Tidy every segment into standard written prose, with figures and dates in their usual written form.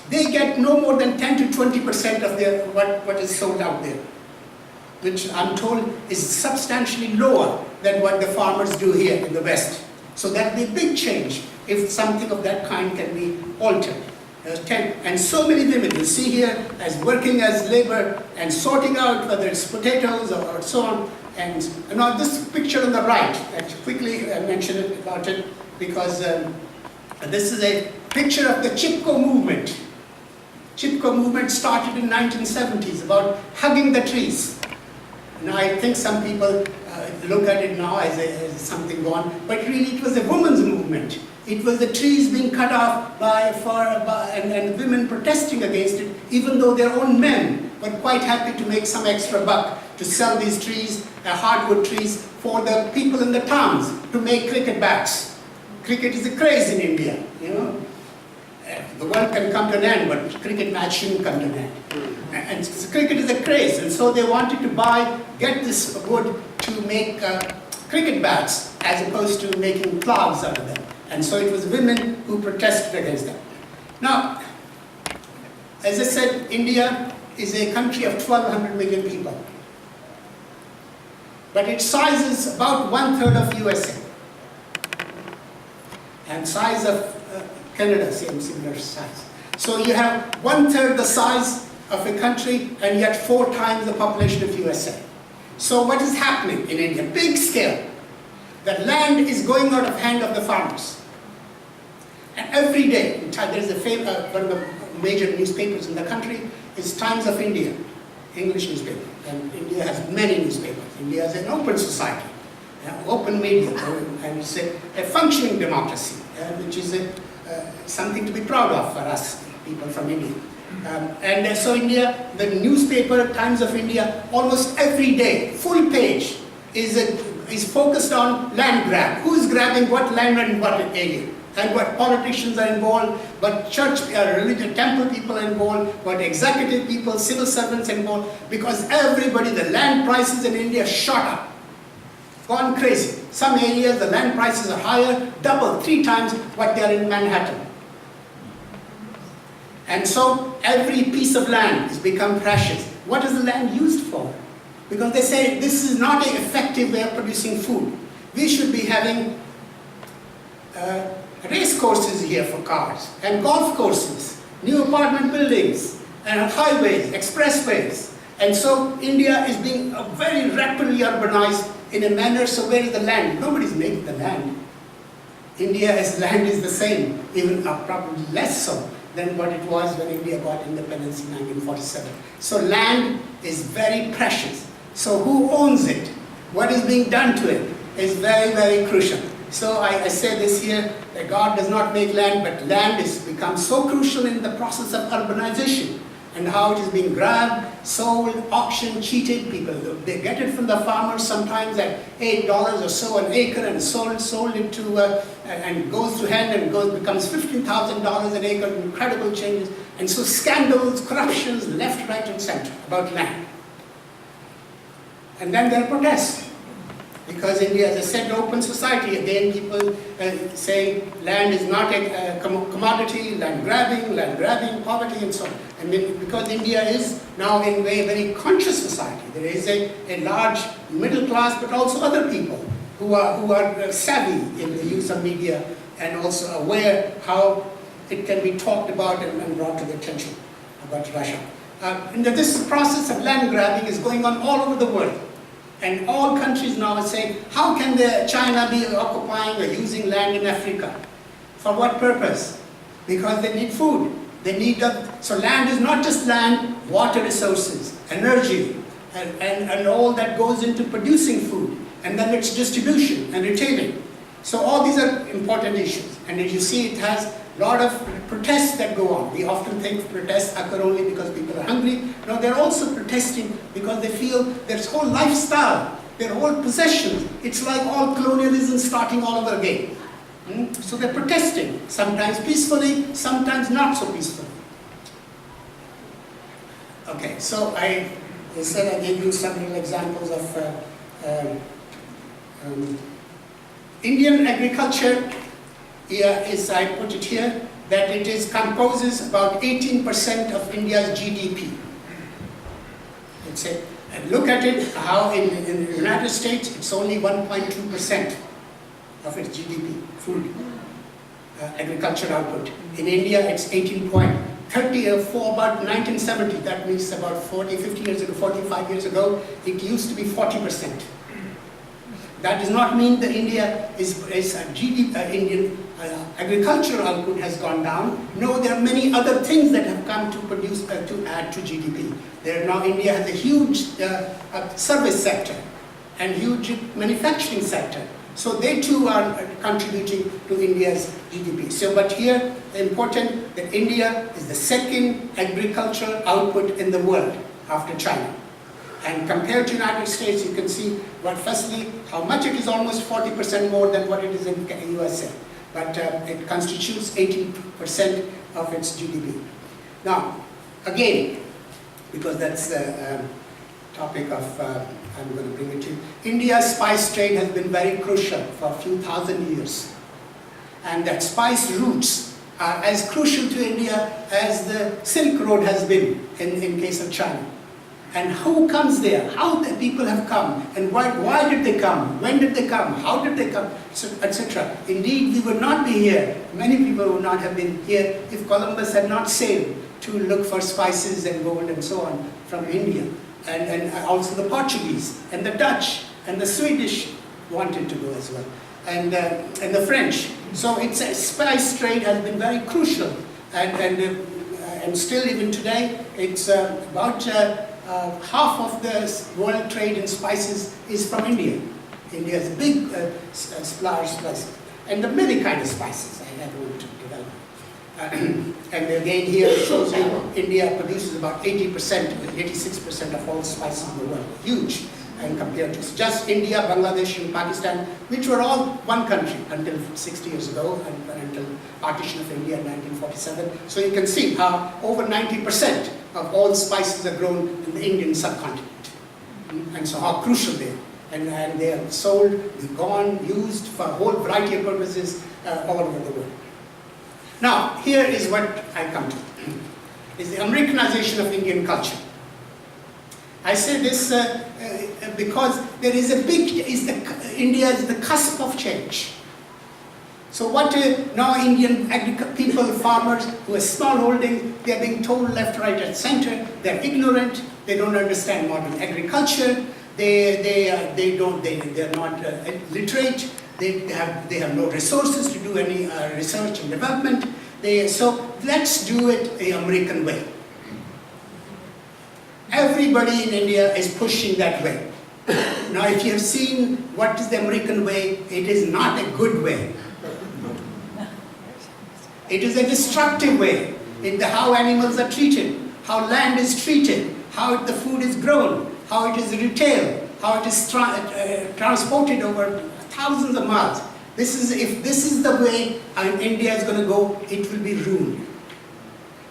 they get no more than 10 to 20% of their what is sold out there, which I'm told is substantially lower than what the farmers do here in the West. So that would be a big change if something of that kind can be altered. And so many women you see here as working as labor and sorting out whether it's potatoes or so on. And now this picture on the right, I quickly mention it about it because this is a picture of the Chipko movement. Chipko movement started in 1970s about hugging the trees. Now I think some people look at it now as something gone, but really it was a women's movement. It was the trees being cut off and women protesting against it, even though their own men were quite happy to make some extra buck to sell these trees, hardwood trees, for the people in the towns to make cricket bats. Cricket is a craze in India, you know. The world can come to an end, but cricket match shouldn't come to an end. And so cricket is a craze, and so they wanted to get this wood to make cricket bats as opposed to making clogs out of them. And so it was women who protested against that. Now, as I said, India is a country of 1,200 million people. But its size is about 1/3 of USA. And size of Canada, similar size. So you have 1/3 the size of a country and yet 4 times the population of USA. So what is happening in India? Big scale. The land is going out of hand of the farmers. And every day, there is one of the major newspapers in the country is Times of India, English newspaper. And India has many newspapers. India is an open society, open media, and it's a functioning democracy, which is something to be proud of for us, people from India. And so India, the newspaper, Times of India, almost every day, full page, is focused on land grab. Who is grabbing what land and what area? And what politicians are involved, what church, religious temple people are involved, what executive people, civil servants are involved, because everybody, the land prices in India shot up, gone crazy. Some areas the land prices are higher, double, 3 times what they are in Manhattan. And so every piece of land has become precious. What is the land used for? Because they say this is not an effective way of producing food. We should be having race courses here for cars, and golf courses, new apartment buildings, and highways, expressways. And so India is being very rapidly urbanized in a manner, so where is the land? Nobody's making the land. India's land is the same, even probably less so than what it was when India got independence in 1947. So land is very precious. So who owns it? What is being done to it is very, very crucial. So I say this here, that God does not make land, but land has become so crucial in the process of urbanization and how it is being grabbed, sold, auctioned, cheated. People, they get it from the farmers sometimes at $8 or so an acre and sold it to, and goes to hand and becomes $15,000 an acre, incredible changes. And so scandals, corruptions, left, right and center about land. And then there are protests. Because India, as I said, an open society. Again, people say land is not a commodity, land grabbing, poverty, and so on. And then, because India is now in a very conscious society, there is a large middle class, but also other people who are savvy in the use of media and also aware how it can be talked about and brought to the attention about Russia. And this process of land grabbing is going on all over the world. And all countries now are saying, how can China be occupying or using land in Africa? For what purpose? Because they need food. They need so land is not just land, water resources, energy, and all that goes into producing food, and then its distribution and retailing. So all these are important issues. And as you see, it has a lot of protests that go on. We often think protests occur only because people are hungry. No, they're also protesting because they feel their whole lifestyle, their whole possessions, it's like all colonialism starting all over again. So they're protesting, sometimes peacefully, sometimes not so peacefully. Okay, so I said I gave you some little examples of Indian agriculture. Here is, I put it here, that it composes about 18% of India's GDP. And look at it, how in the United States, it's only 1.2% of its GDP, food, agriculture output. In India, it's 18.30 for about 1970, that means about 40, 50 years ago, 45 years ago, it used to be 40%. That does not mean that Indian agricultural output has gone down. No, there are many other things that have come to produce, to add to GDP. India has a huge service sector and huge manufacturing sector. So they too are contributing to India's GDP. So, but here, important that India is the second agricultural output in the world after China. And compared to United States, you can see, well, firstly, how much it is, almost 40% more than what it is in USA. But it constitutes 18% of its GDP. Now, again, because that's the topic of, I'm going to bring it to you. India's spice trade has been very crucial for a few thousand years. And that spice routes are as crucial to India as the Silk Road has been in case of China. And who comes there? How the people have come? And why did they come? When did they come? How did they come? Etc. Indeed, we would not be here. Many people would not have been here if Columbus had not sailed to look for spices and gold and so on from India. And also the Portuguese and the Dutch and the Swedish wanted to go as well. And the French. So it's a spice trade has been very crucial. And still even today, it's about half of the world trade in spices is from India. India is a big supplier of spices. And the many kind of spices I have want to develop. And again here it shows you India produces about 80%, 86% of all spices in the world. Huge. And compared to just India, Bangladesh and Pakistan, which were all one country until 60 years ago, and until partition of India in 1947. So you can see how over 90% of all spices are grown in the Indian subcontinent. And so how crucial they are. And they are sold, gone, used for a whole variety of purposes all over the world. Now, here is what I come to, is the Americanization of Indian culture. I say this because there is a big, India is the cusp of change. So what now Indian people, farmers who are small holding, they are being told left, right and center, they are ignorant, they don't understand modern agriculture, they are not literate, they have no resources to do any research and development. So let's do it the American way. Everybody in India is pushing that way. Now if you have seen what is the American way, it is not a good way. It is a destructive way. In how animals are treated, how land is treated, how the food is grown, how it is retailed, how it is transported over thousands of miles. If this is the way India is going to go, it will be ruined.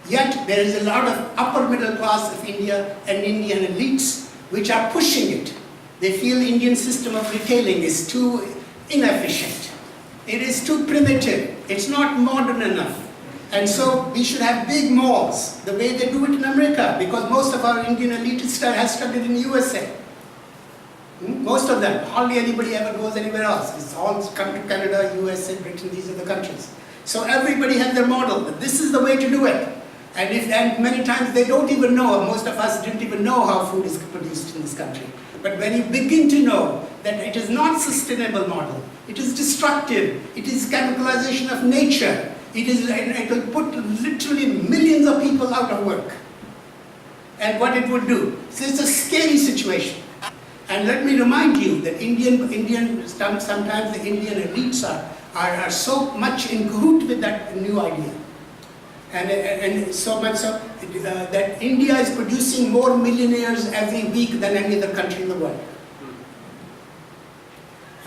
Yet there is a lot of upper middle class of India and Indian elites which are pushing it. They feel the Indian system of retailing is too inefficient. It is too primitive. It's not modern enough. And so we should have big malls, the way they do it in America, because most of our Indian elite has studied in USA. Most of them, hardly anybody ever goes anywhere else. It's all come to Canada, USA, Britain, these are the countries. So everybody has their model, but this is the way to do it. And many times they don't even know, most of us didn't even know how food is produced in this country. But when you begin to know that it is not sustainable model, it is destructive, it is chemicalization of nature, it will put literally millions of people out of work. And what it would do. So it's a scary situation. And let me remind you that sometimes the Indian elites are so much in cahoot with that new idea. And so much so that India is producing more millionaires every week than any other country in the world.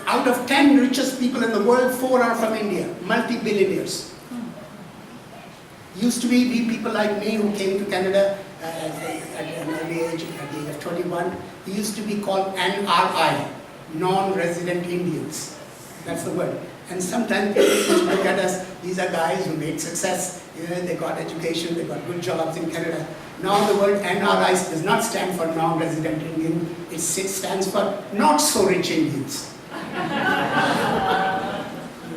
Out of 10 richest people in the world, 4 are from India, multi-billionaires. Used to be people like me who came to Canada at an early age, at the age of 21. We used to be called NRI, non-resident Indians. That's the word. And sometimes people look at us, these are guys who made success, they got education, they got good jobs in Canada. Now the word NRIs does not stand for non-resident Indian, it stands for not so rich Indians.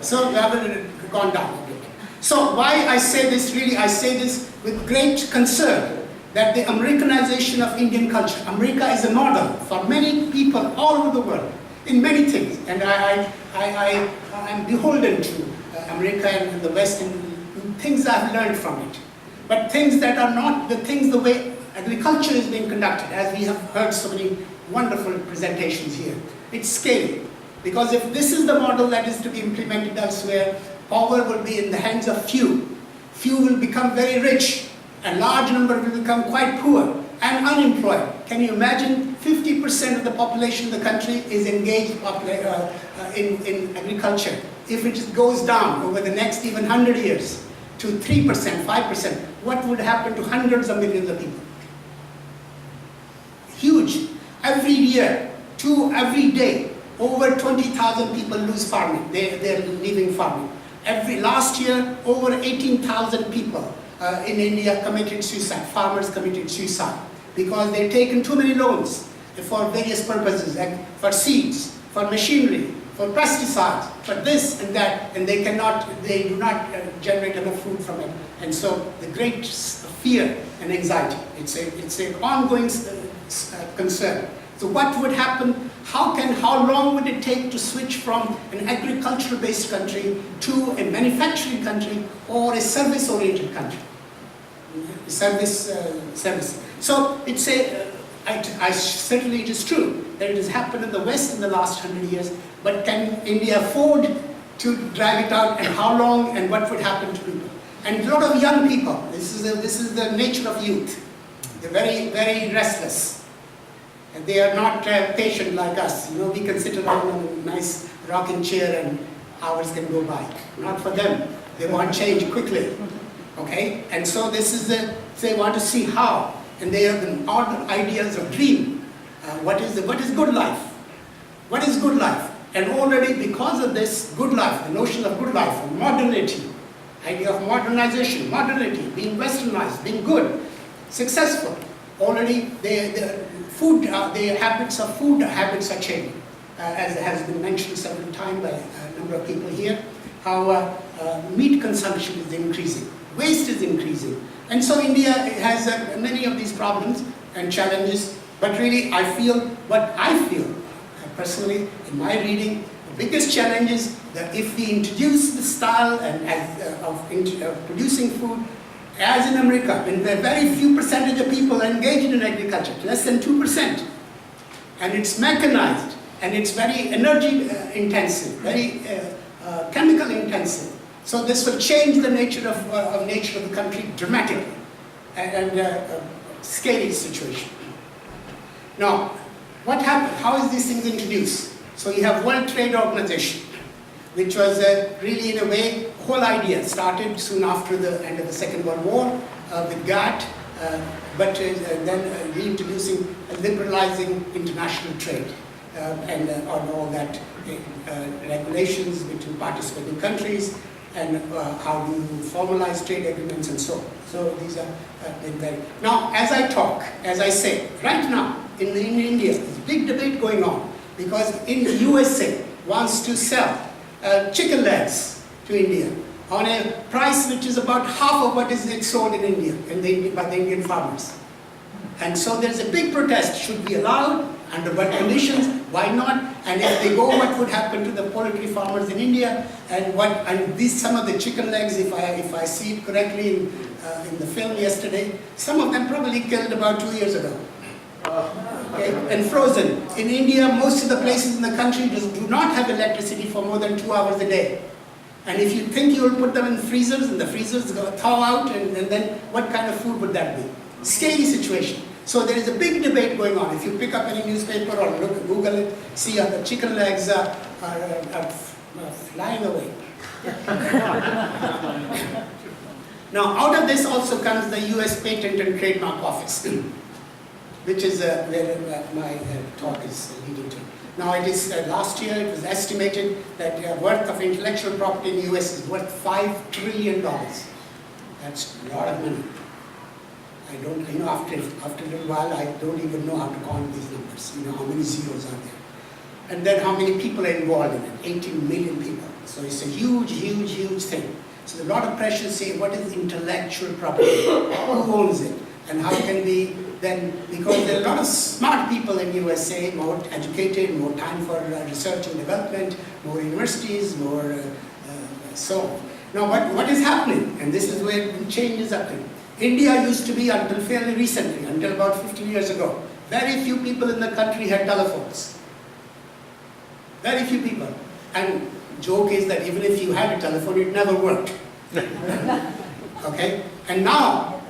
So we have gone down a bit. So why I say this, really I say this with great concern, that the Americanization of Indian culture, America is a model for many people all over the world, in many things. And I'm beholden to America and the West and things I've learned from it. But things that are not the things the way agriculture is being conducted, as we have heard so many wonderful presentations here. It's scaling. Because if this is the model that is to be implemented elsewhere, power will be in the hands of few. Few will become very rich, a large number will become quite poor and unemployed. Can you imagine 50% of the population of the country is engaged in agriculture? If it goes down over the next even 100 years to 3%, 5%, what would happen to hundreds of millions of people? Huge. Every year, every day, over 20,000 people lose farming. They're leaving farming. Last year, over 18,000 people in India committed suicide, farmers committed suicide, because they've taken too many loans for various purposes, like for seeds, for machinery, for pesticides, for this and that, and they do not generate enough food from it. And so the great fear and anxiety, it's an ongoing concern. So what would happen? How long would it take to switch from an agricultural-based country to a manufacturing country or a service-oriented country? Service. So it's certainly it is true that it has happened in the West in the last 100 years, but can India afford to drive it out, and how long, and what would happen to people? And a lot of young people, this is the nature of youth. They're very, very restless. And they are not patient like us. We can sit around in a nice rocking chair and hours can go by. Not for them. They want change quickly. Okay? And so this is they want to see how. And they have all the ideas of dream. What is good life? What is good life? And already because of this good life, the notion of good life, of modernity, idea of modernization, modernity, being westernized, being good, successful, already the food habits are changing. As has been mentioned several times by a number of people here, how meat consumption is increasing, waste is increasing. And so India has many of these problems and challenges, but really what I feel personally in my reading, the biggest challenge is that if we introduce the style of producing food, as in America, when very few percentage of people are engaged in agriculture, less than 2%, and it's mechanized, and it's very energy intensive, very chemical intensive. So this will change the nature of the country dramatically, and scary situation. Now, what happened? How is these things introduced? So you have World Trade Organization, which was really in a way, whole idea started soon after the end of the Second World War with GATT, but then reintroducing, liberalizing international trade and on all that regulations between participating countries and how do you formalize trade agreements and so on. So these are very... Now, as I say, right now in India, there's a big debate going on because in the USA wants to sell chicken legs to India on a price which is about half of what is sold in India by the Indian farmers. And so there's a big protest. Should be allowed? Under what conditions? Why not? And if they go, what would happen to the poultry farmers in India? And some of the chicken legs, if I see it correctly in the film yesterday, some of them probably killed about 2 years ago. Okay? And frozen. In India, most of the places in the country do not have electricity for more than 2 hours a day. And if you think you will put them in freezers, and the freezers go thaw out, and then what kind of food would that be? Scary situation. So there is a big debate going on. If you pick up any newspaper or Google it, see how the chicken legs are flying away. Now, out of this also comes the US Patent and Trademark Office, which is where my talk is leading to. Now it is, last year it was estimated that worth of intellectual property in the US is worth $5 trillion. That's a lot of money. I don't, after a little while, I don't even know how to count these numbers, how many zeros are there. And then how many people are involved in it, 18 million people. So it's a huge, huge, huge thing. So there's a lot of pressure to say, what is intellectual property? Who owns it? And how can we then, because there are a lot of smart people in USA, more educated, more time for research and development, more universities, more so on. Now what is happening, and this is where the change is happening. India used to be, until fairly recently, until about 15 years ago, very few people in the country had telephones. Very few people. And joke is that even if you had a telephone, it never worked. Okay? And now,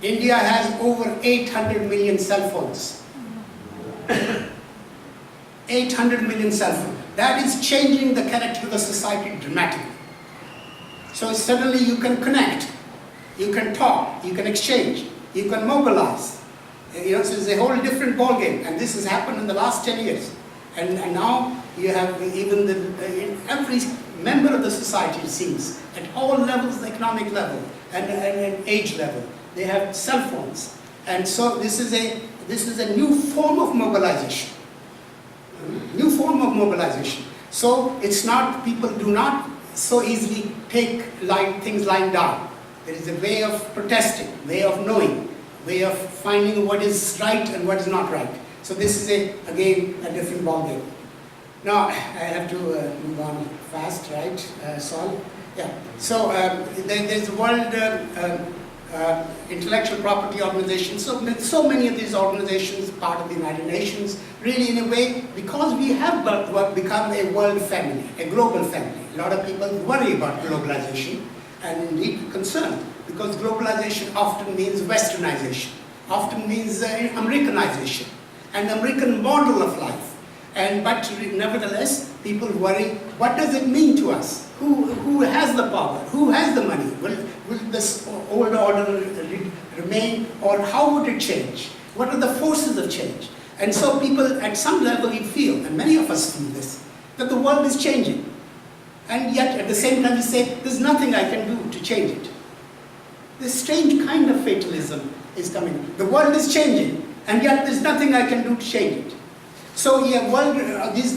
India has over 800 million cell phones. 800 million cell phones. That is changing the character of the society dramatically. So suddenly you can connect, you can talk, you can exchange, you can mobilize. So it's a whole different ballgame. And this has happened in the last 10 years. And now you have even every member of the society, it seems, at all levels, the economic level and age level, they have cell phones. And so this is a new form of mobilization. New form of mobilization. So it's not, people do not so easily take things lying down. There is a way of protesting, way of knowing, way of finding what is right and what is not right. So this is, again, a different ballgame. Now, I have to move on fast, right, Saul? Yeah. So there's the World Intellectual Property Organization. So many of these organizations, part of the United Nations, really in a way, because we have become a world family, a global family. A lot of people worry about globalization and indeed concerned, because globalization often means westernization, often means Americanization, an American model of life. But nevertheless, people worry, what does it mean to us? Who has the power? Who has the money? Will this old order remain, or how would it change? What are the forces of change? And so people, at some level, you feel, and many of us feel this, that the world is changing. And yet, at the same time, we say, there's nothing I can do to change it. This strange kind of fatalism is coming. The world is changing, and yet there's nothing I can do to change it. So yeah,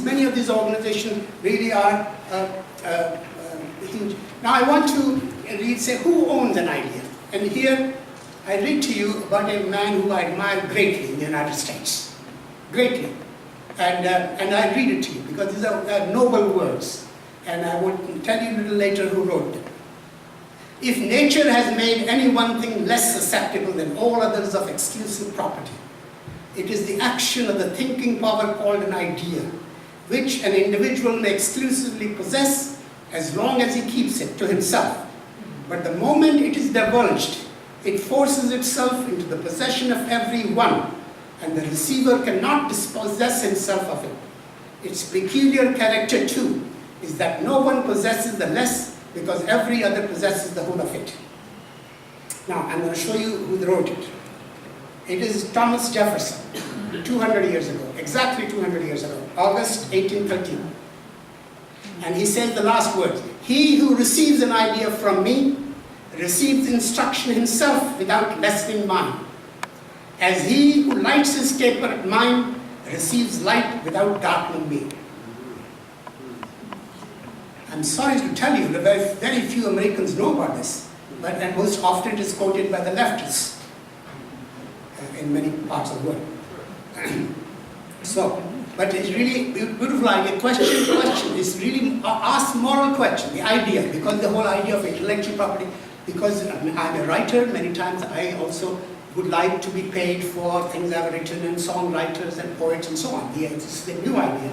many of these organizations really are huge. Now I want to say who owns an idea. And here I read to you about a man who I admire greatly in the United States. Greatly. And I read it to you because these are noble words. And I will tell you a little later who wrote them. If nature has made any one thing less susceptible than all others of exclusive property, it is the action of the thinking power called an idea, which an individual may exclusively possess as long as he keeps it to himself. But the moment it is divulged, it forces itself into the possession of everyone, and the receiver cannot dispossess himself of it. Its peculiar character, too, is that no one possesses the less because every other possesses the whole of it. Now, I'm going to show you who wrote it. It is Thomas Jefferson, 200 years ago, exactly 200 years ago, August 1813. And he says the last words, "He who receives an idea from me receives instruction himself without lessening mine, as he who lights his taper at mine receives light without darkening me." I'm sorry to tell you that very few Americans know about this, and most often it is quoted by the leftists in many parts of the world. But it's really beautiful idea. Question is really ask moral question, the idea, because the whole idea of intellectual property, because I'm a writer, many times I also would like to be paid for things I've written, and songwriters and poets and so on. It's a new idea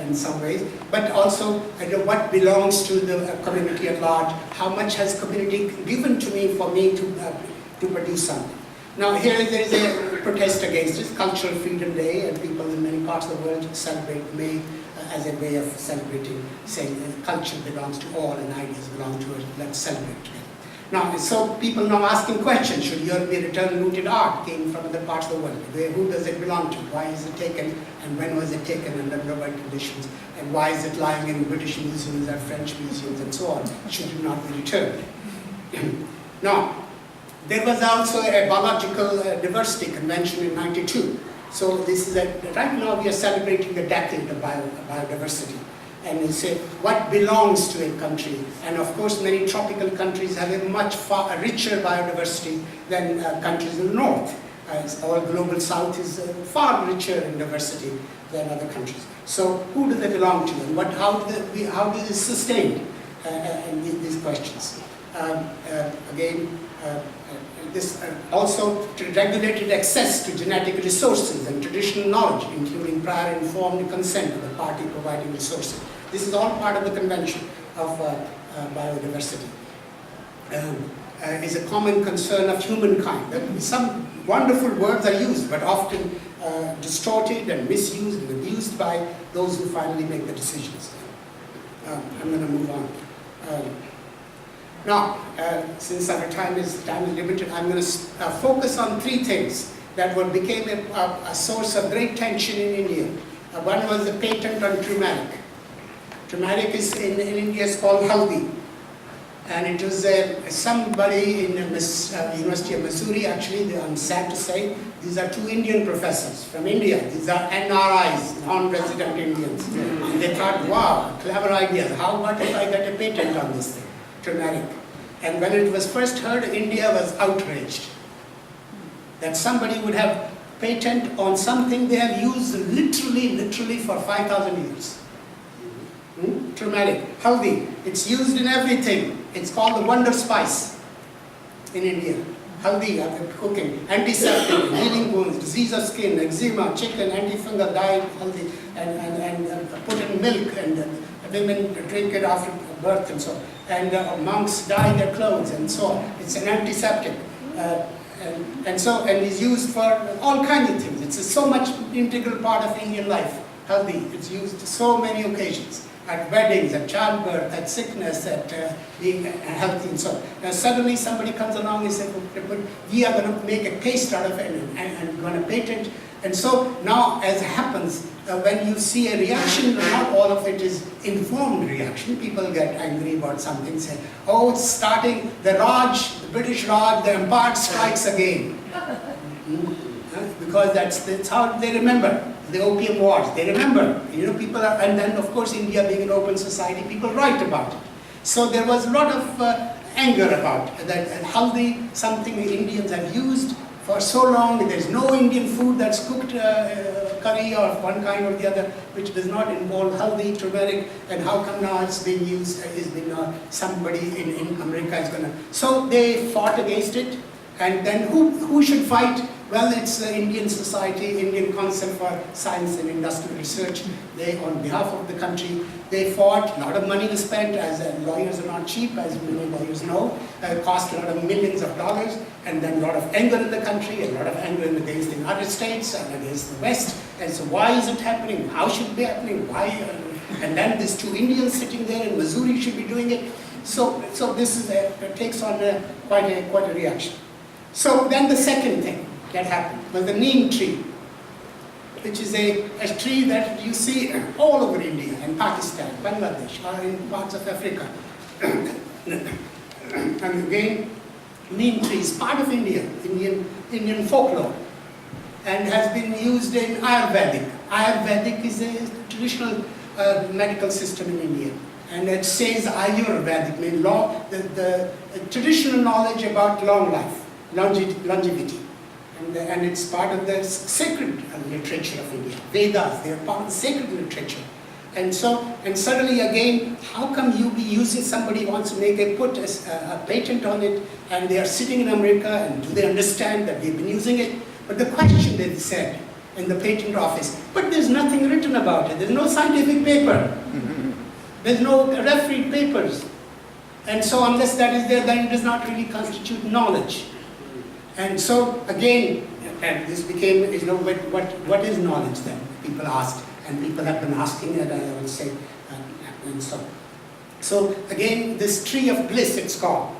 in some ways, but also what belongs to the community at large, how much has community given to me for me to produce something. Now here there is a protest against it, Cultural Freedom Day, and people in many parts of the world celebrate May as a way of celebrating, saying that culture belongs to all and ideas belong to us, let's celebrate together. Now, so people now asking questions, should Europe be returned? Looted art came from other parts of the world. Who does it belong to? Why is it taken? And when was it taken under what conditions? And why is it lying in British museums and French museums and so on? Should it not be returned? Now, there was also a biological diversity convention in '92. So this is right now we are celebrating the decade of biodiversity. And you say, what belongs to a country? And of course, many tropical countries have a much far richer biodiversity than countries in the north. Our global south is far richer in diversity than other countries. So who do they belong to? And how do they sustain these questions? This also regulated access to genetic resources and traditional knowledge, including prior informed consent of the party providing resources. This is all part of the Convention of Biodiversity. Is a common concern of humankind. Some wonderful words are used, but often distorted and misused and abused by those who finally make the decisions. I'm going to move on. Now, since our time is limited, I'm going to focus on three things that became a source of great tension in India. One was the patent on turmeric. Turmeric is in India is called haldi. And it was somebody in the University of Missouri, actually, I'm sad to say, these are two Indian professors from India. These are NRIs, non-resident Indians. And they thought, wow, clever idea. What if I get a patent on this thing, turmeric? And when it was first heard, India was outraged. That somebody would have patent on something they have used literally for 5,000 years. Turmeric, haldi, it's used in everything. It's called the wonder spice in India. Haldi, cooking, antiseptic, healing wounds, disease of skin, eczema, chicken, antifungal, dye, haldi, and put in milk, and women drink it after birth and so on. And monks dye their clothes and so on. It's an antiseptic. And is used for all kinds of things. It's so much integral part of Indian life. Haldi, it's used to so many occasions. At weddings, at childbirth, at sickness, at being healthy and so on. Now suddenly somebody comes along and says, we are going to make a paste out of it and going to patent. And so now, as happens, when you see a reaction, not all of it is informed reaction. People get angry about something, say, oh, it's starting, the British Raj, the Empire strikes again. Because that's how they remember. The Opium Wars, they remember, people are, and then of course India being an open society, people write about it. So there was a lot of anger about that, and haldi, something the Indians have used for so long. There's no Indian food that's cooked curry or one kind or the other, which does not involve haldi, turmeric, and how come now it's being used, somebody in America is going to. So they fought against it, and then who should fight? Well, it's the Indian Society, Indian Council for Science and Industrial Research. They, on behalf of the country, they fought. A lot of money was spent, as lawyers are not cheap, as many lawyers know. It cost a lot of millions of dollars, and then a lot of anger in the country, a lot of anger against the United States and against the West. And so why is it happening? How should it be happening? Why? And then these two Indians sitting there in Missouri should be doing it. So this is it takes on quite a reaction. So then the second thing that happened was the neem tree, which is a tree that you see all over India and Pakistan, Bangladesh, or in parts of Africa. And again, neem tree is part of Indian folklore, and has been used in Ayurvedic. Ayurvedic is a traditional medical system in India. And it says Ayurvedic, means the traditional knowledge about long life, longevity. And it's part of the sacred literature of India. Vedas, they are part of the sacred literature. And suddenly again, how come you be using, somebody wants to put a patent on it, and they are sitting in America, and do they understand that they've been using it? But the question they said in the patent office, but there's nothing written about it. There's no scientific paper. There's no refereed papers. And so unless that is there, then it does not really constitute knowledge. And so again, and this became, what is knowledge then? People asked, and people have been asking it, I will say, and so. So again, this tree of bliss, it's called.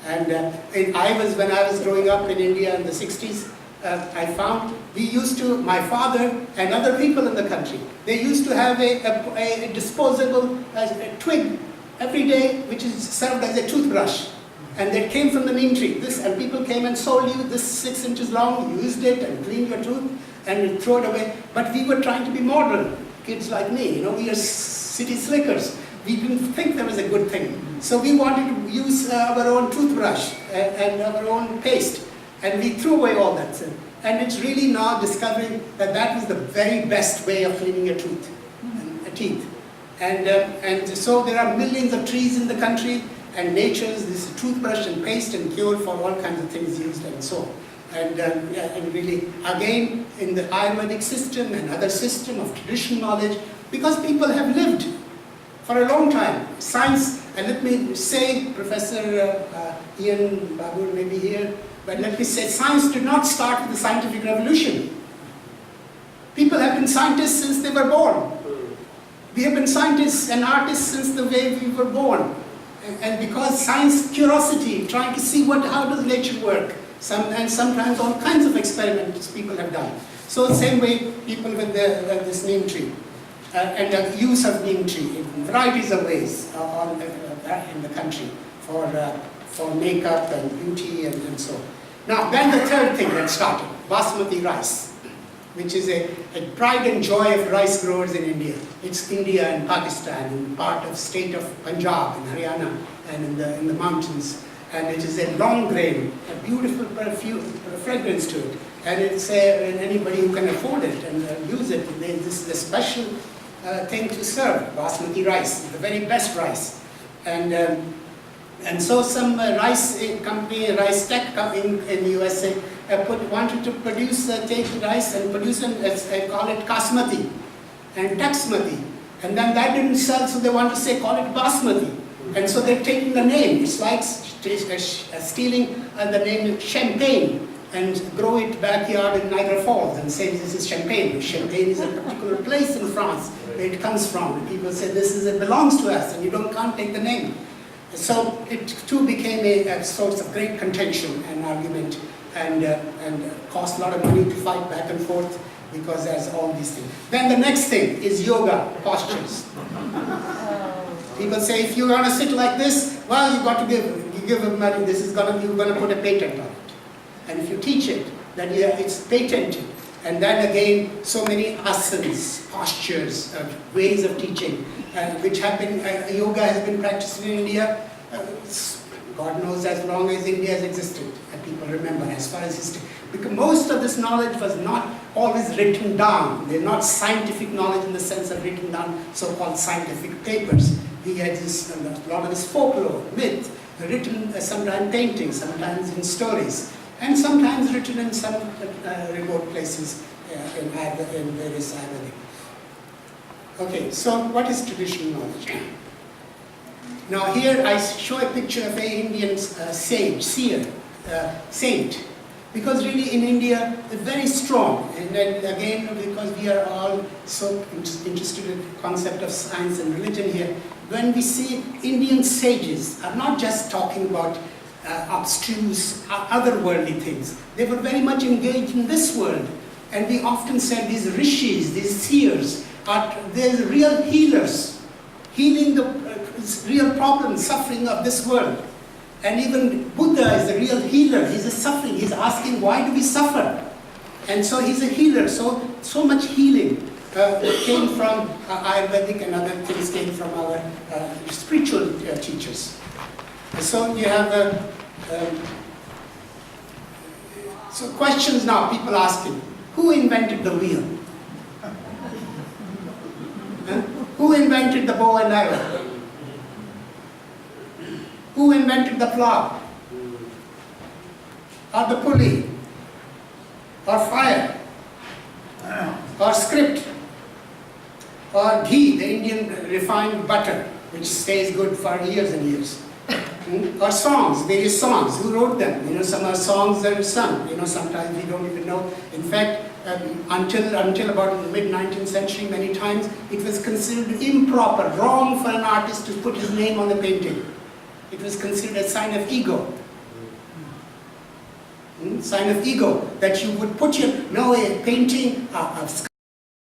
And when I was growing up in India in the 60s, I found my father and other people in the country, they used to have a disposable twig every day, which is served as a toothbrush. And that came from the neem tree. And people came and sold you this 6 inches long, you used it and cleaned your tooth and throw it away. But we were trying to be modern, kids like me, we are city slickers. We didn't think that was a good thing. So we wanted to use our own toothbrush and our own paste. And we threw away all that. And it's really now discovering that that was the very best way of cleaning your teeth. And so there are millions of trees in the country, and nature's this toothbrush and paste and cure for all kinds of things used and so on. And really, again, in the Ayurvedic system and other system of traditional knowledge, because people have lived for a long time. Science, and let me say, Professor Ian Babu may be here, but let me say, science did not start with the scientific revolution. People have been scientists since they were born. We have been scientists and artists since the way we were born. And because science, curiosity, trying to see how does nature work, and sometimes all kinds of experiments people have done. So the same way people with this neem tree, and the use of neem tree in varieties of ways in the country for makeup and beauty and so on. Now then the third thing that started, basmati rice, which is a pride and joy of rice growers in India. It's India and Pakistan and part of state of Punjab and Haryana and in the mountains. And it is a long grain, a beautiful fragrance to it. And it's and anybody who can afford it and use it, this is a special thing to serve, basmati rice, the very best rice. And so some rice company, rice tech company in the USA, wanted to take rice and produce call it Kasmati and Taxmati. And then that didn't sell, so they want to call it Basmati. And so they're taking the name. It's like stealing the name Champagne and grow it backyard in Niagara Falls and say this is Champagne. Champagne is a particular place in France where it comes from. And people say it belongs to us and you can't take the name. So it too became a source of great contention and argument and cost a lot of money to fight back and forth because there's all these things. Then the next thing is yoga postures. People say if you're going to sit like this, well, you've got to give them money. You're going to put a patent on it. And if you teach it, then it's patented. And then again, so many asanas, postures, ways of teaching, which have been, yoga has been practiced in India, God knows as long as India has existed, and people remember as far as history. Because most of this knowledge was not always written down. They're not scientific knowledge in the sense of written down so-called scientific papers. We had a lot of this folklore, myth, written sometimes paintings, sometimes in stories, and sometimes written in some remote places in various Ayurvedic. Okay, so what is traditional knowledge? Now here I show a picture of an Indian sage, seer, saint, because really in India they're very strong, and then again because we are all so interested in the concept of science and religion here, when we see Indian sages are not just talking about abstruse, otherworldly things. They were very much engaged in this world. And we often said these rishis, these seers, they're real healers, healing the real problems, suffering of this world. And even Buddha is a real healer. He's a suffering. He's asking, why do we suffer? And so he's a healer. So much healing came from Ayurvedic and other things came from our spiritual teachers. So you have so questions now, people asking, who invented the wheel? Who invented the bow and arrow? Who invented the plow? Or the pulley? Or fire? Or script? Or ghee, the Indian refined butter, which stays good for years and years? Or songs, various songs, who wrote them? Some are songs that are sung, sometimes we don't even know. In fact, until about the mid-19th century, many times, it was considered improper, wrong for an artist to put his name on the painting. It was considered a sign of ego. sign of ego, that you would put your, no, a painting, a